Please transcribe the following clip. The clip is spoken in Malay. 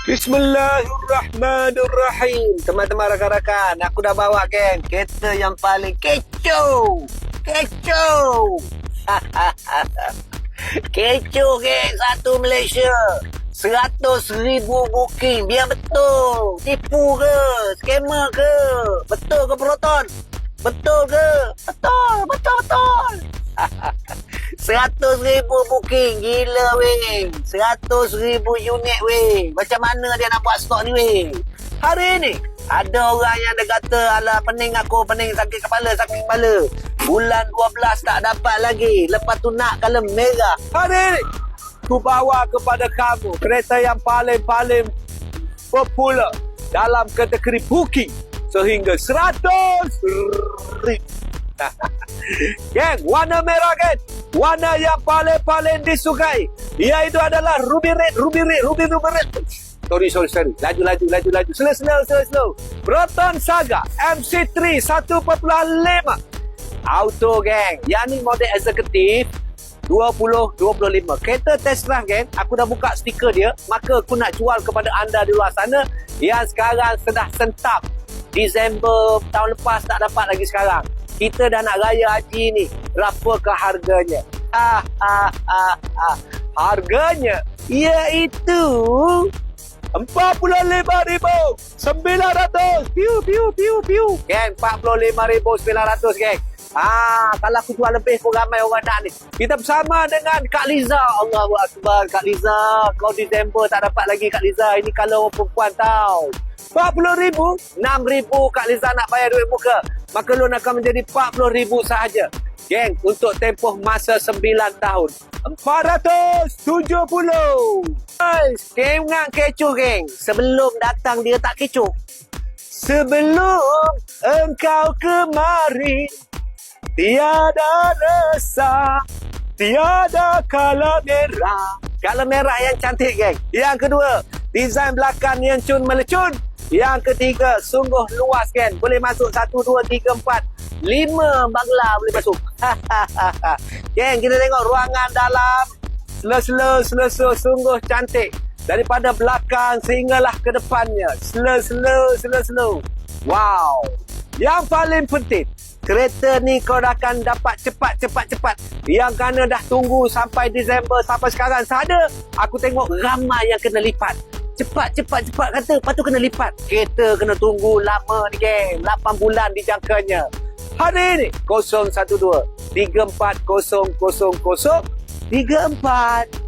Bismillahirrahmanirrahim. Teman-teman rakan-rakan, aku dah bawa geng kereta yang paling kecoh. Kecoh. Kecoh geng, satu Malaysia. 100,000 booking. Biar betul. Tipu ke? Scammer ke? Betul ke Proton? Betul ke? Betul. 100,000 booking. Gila weh. 100,000 unit weh. Macam mana dia nak buat stok ni weh? Hari ni ada orang yang dia kata, alah pening aku, pening, sakit kepala. Bulan 12 tak dapat lagi. Lepas tu nak color merah. Hari ni aku bawa kepada kamu kereta yang paling popular dalam kategori booking sehingga 100,000. Geng, warna merah geng. Warna yang paling disukai iaitu adalah ruby red. Sorry. Laju. Slow. Proton Saga MC3 1.5 auto geng. Yang ni model eksekutif 2025. Kereta test drive geng, aku dah buka stiker dia, maka aku nak jual kepada anda di luar sana yang sekarang sedang sentap. Disember tahun lepas tak dapat lagi sekarang. Kita dah nak raya haji ni. Berapakah harganya? Harganya iaitu 45,900. Piu. Geng, 45,900 geng. Kalau aku jual lebih pun ramai orang nak ni. Kita bersama dengan Kak Liza. Allahu Akbar, Kak Liza. Kau Disember tak dapat lagi Kak Liza. Ini kalau perempuan tau. 40,000, 6,000 Kak Liza nak bayar duit muka. Maka loan akan menjadi 40,000 sahaja. Geng, untuk tempoh masa 9 tahun. 470. Guys, ingat kecoh geng. Sebelum datang dia tak kecoh. Sebelum engkau kemari, tiada resah, tiada kala merah. Kala merah yang cantik geng. Yang kedua, desain belakang yang cun melecun. Yang ketiga, sungguh luas geng. Boleh masuk 1, 2, 3, 4, 5 bangla boleh masuk. Geng, kita tengok ruangan dalam. Slow, sungguh cantik. Daripada belakang sehinggalah ke depannya. Slow. Wow. Yang paling penting, kereta ni kau akan dapat cepat. Yang kerana dah tunggu sampai Disember, sampai sekarang sahaja, aku tengok ramai yang kena lipat. Cepat kata, lepas tu kena lipat. Kereta kena tunggu lama ni geng. 8 bulan dijangkanya. Hari ni 012 34 000 34.